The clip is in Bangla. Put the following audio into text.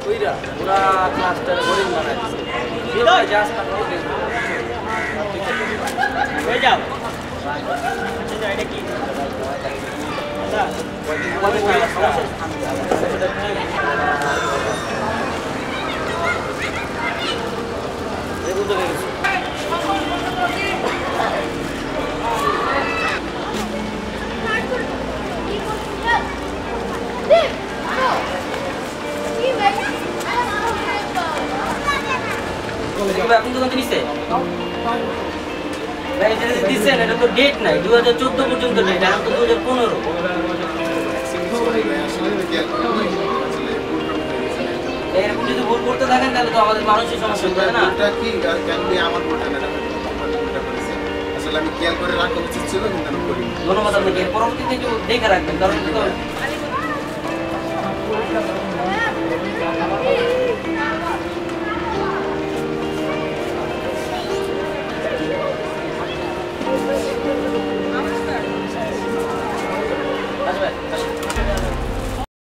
ওইরা ওরা ক্লাস্টার বোরিং বানায় দিছে জাস্ট হয়ে যাও আচ্ছা এটা কি আচ্ছা কত ক্লাসটা দেখুন তো গেছে আপনি দোকান থেকে নিচ্ছে ভাই এটা দিচ্ছেন এটা তো ডেট নাই 2014 পর্যন্ত ডেট এখন তো 2015 এরকম যদি ভুল করতে থাকেন তাহলে তো আমাদের মানুষের সমস্যা হবে না এটা কি কেন আমার ভুলটা না আসলে আমি খেয়াল করে রাখা উচিত ছিল কিন্তু আমি করি ধন্যবাদ আপনাকে পরবর্তীতে একটু দেখে রাখবেন কারণ